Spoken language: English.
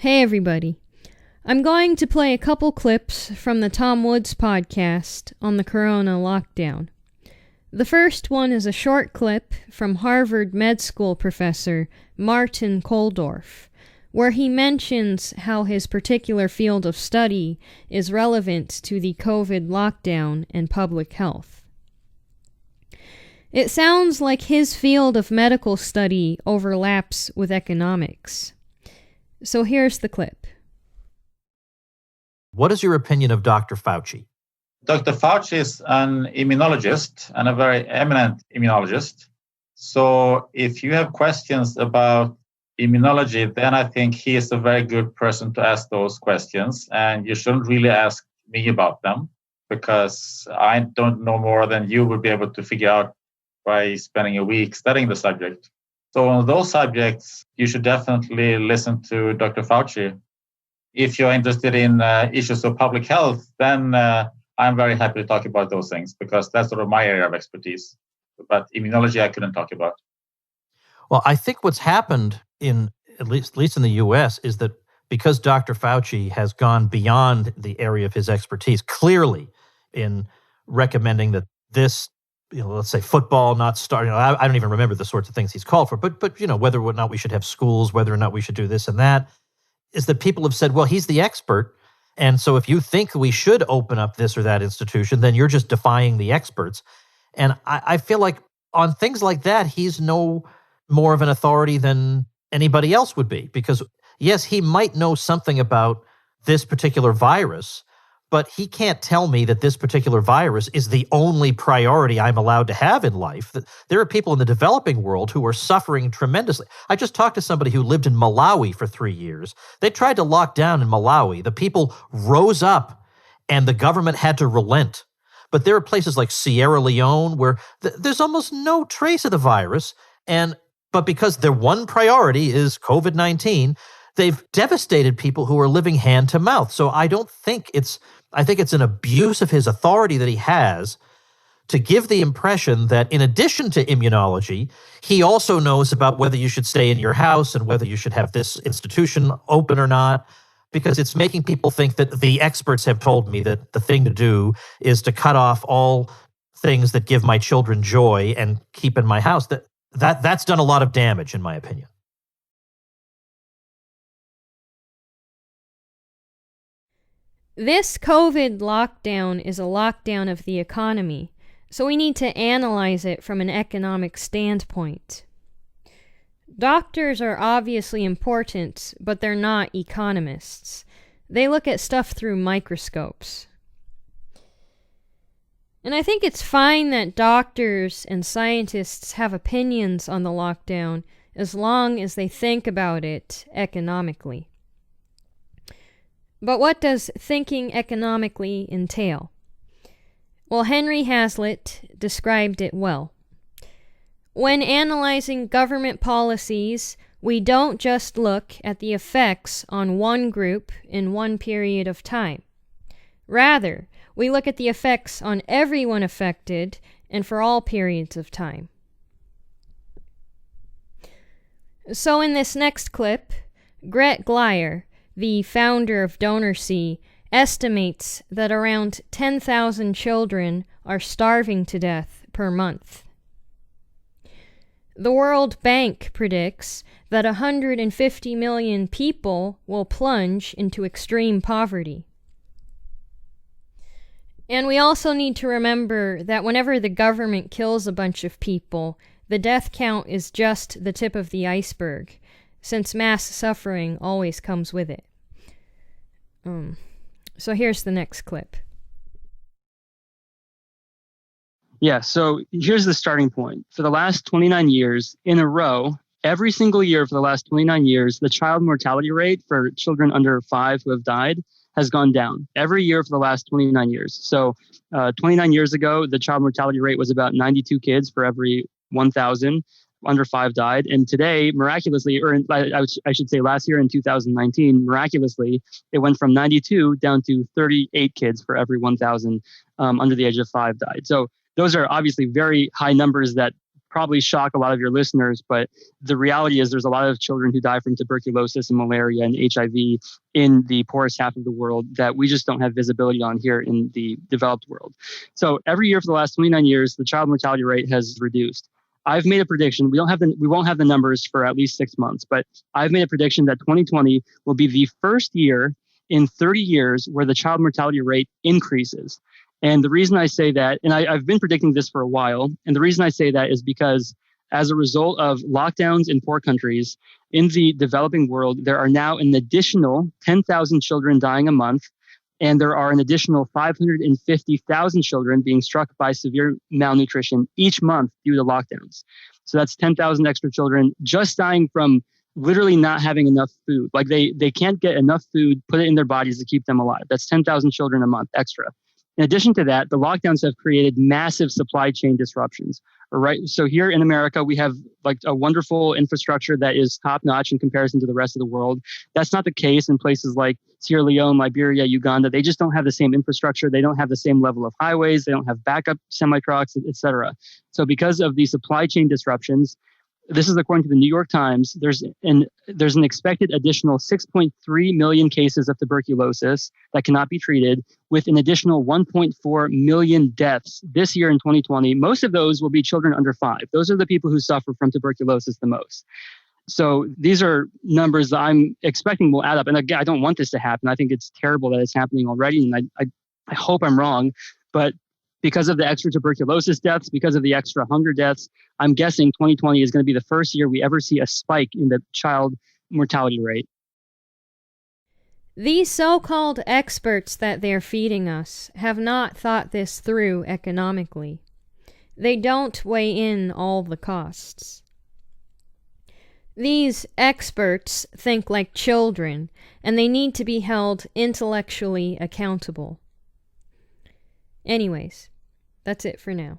Hey everybody. I'm going to play a couple clips from the Tom Woods podcast on the corona lockdown. The first one is a short clip from Harvard Med School professor Martin Kulldorff, where he mentions how his particular field of study is relevant to the COVID lockdown and public health. It sounds like his field of medical study overlaps with economics. So here's the clip. What is your opinion of Dr. Fauci? Dr. Fauci is an immunologist and a very eminent immunologist. So if you have questions about immunology, then I think he is a very good person to ask those questions. And you shouldn't really ask me about them because I don't know more than you would be able to figure out by spending a week studying the subject. So on those subjects, you should definitely listen to Dr. Fauci. If you're interested in issues of public health, then I'm very happy to talk about those things because that's sort of my area of expertise. But immunology, I couldn't talk about. Well, I think what's happened at least in the U.S. is that because Dr. Fauci has gone beyond the area of his expertise, clearly in recommending that this, let's say football not starting. I don't even remember the sorts of things he's called for, but whether or not we should have schools, whether or not we should do this and that, is that people have said, well, he's the expert. And so if you think we should open up this or that institution, then you're just defying the experts. And I feel like on things like that, he's no more of an authority than anybody else would be. Because yes, he might know something about this particular virus, but he can't tell me that this particular virus is the only priority I'm allowed to have in life. There are people in the developing world who are suffering tremendously. I just talked to somebody who lived in Malawi for 3 years. They tried to lock down in Malawi. The people rose up and the government had to relent. But there are places like Sierra Leone where there's almost no trace of the virus. But because their one priority is COVID-19, they've devastated people who are living hand to mouth. So I think it's an abuse of his authority that he has to give the impression that in addition to immunology, he also knows about whether you should stay in your house and whether you should have this institution open or not, because it's making people think that the experts have told me that the thing to do is to cut off all things that give my children joy and keep in my house. That's done a lot of damage, in my opinion. This COVID lockdown is a lockdown of the economy, so we need to analyze it from an economic standpoint. Doctors are obviously important, but they're not economists. They look at stuff through microscopes. And I think it's fine that doctors and scientists have opinions on the lockdown as long as they think about it economically. But what does thinking economically entail? Well, Henry Hazlitt described it well. When analyzing government policies, we don't just look at the effects on one group in one period of time. Rather, we look at the effects on everyone affected and for all periods of time. So in this next clip, Gret Glyer, the founder of DonorSee, estimates that around 10,000 children are starving to death per month. The World Bank predicts that 150 million people will plunge into extreme poverty. And we also need to remember that whenever the government kills a bunch of people, the death count is just the tip of the iceberg, since mass suffering always comes with it. So here's the next clip. Yeah, so here's the starting point. For the last 29 years in a row, every single year for the last 29 years, the child mortality rate for children under 5 who have died has gone down every year for the last 29 years. So 29 years ago, the child mortality rate was about 92 kids for every 1,000 under 5 died. And today, miraculously, I should say last year in 2019, miraculously, it went from 92 down to 38 kids for every 1,000 under the age of 5 died. So those are obviously very high numbers that probably shock a lot of your listeners, but the reality is there's a lot of children who die from tuberculosis and malaria and HIV in the poorest half of the world that we just don't have visibility on here in the developed world. So every year for the last 29 years, the child mortality rate has reduced. I've made a prediction. We won't have the numbers for at least 6 months, but I've made a prediction that 2020 will be the first year in 30 years where the child mortality rate increases. And the reason I say that, and I've been predicting this for a while, and the reason I say that is because as a result of lockdowns in poor countries, in the developing world, there are now an additional 10,000 children dying a month, and there are an additional 550,000 children being struck by severe malnutrition each month due to lockdowns. So that's 10,000 extra children just dying from literally not having enough food. Like they can't get enough food, put it in their bodies to keep them alive. That's 10,000 children a month extra. In addition to that, the lockdowns have created massive supply chain disruptions. Right. So here in America, we have like a wonderful infrastructure that is top notch in comparison to the rest of the world. That's not the case in places like Sierra Leone, Liberia, Uganda. They just don't have the same infrastructure. They don't have the same level of highways. They don't have backup semi-trucks, et cetera. So because of the supply chain disruptions, this is according to the New York Times, there's an expected additional 6.3 million cases of tuberculosis that cannot be treated, with an additional 1.4 million deaths this year in 2020. Most of those will be children under 5. Those are the people who suffer from tuberculosis the most. So these are numbers that I'm expecting will add up. And again, I don't want this to happen. I think it's terrible that it's happening already. And I hope I'm wrong. But because of the extra tuberculosis deaths, because of the extra hunger deaths, I'm guessing 2020 is going to be the first year we ever see a spike in the child mortality rate. These so-called experts that they're feeding us have not thought this through economically. They don't weigh in all the costs. These experts think like children, and they need to be held intellectually accountable. Anyways, that's it for now.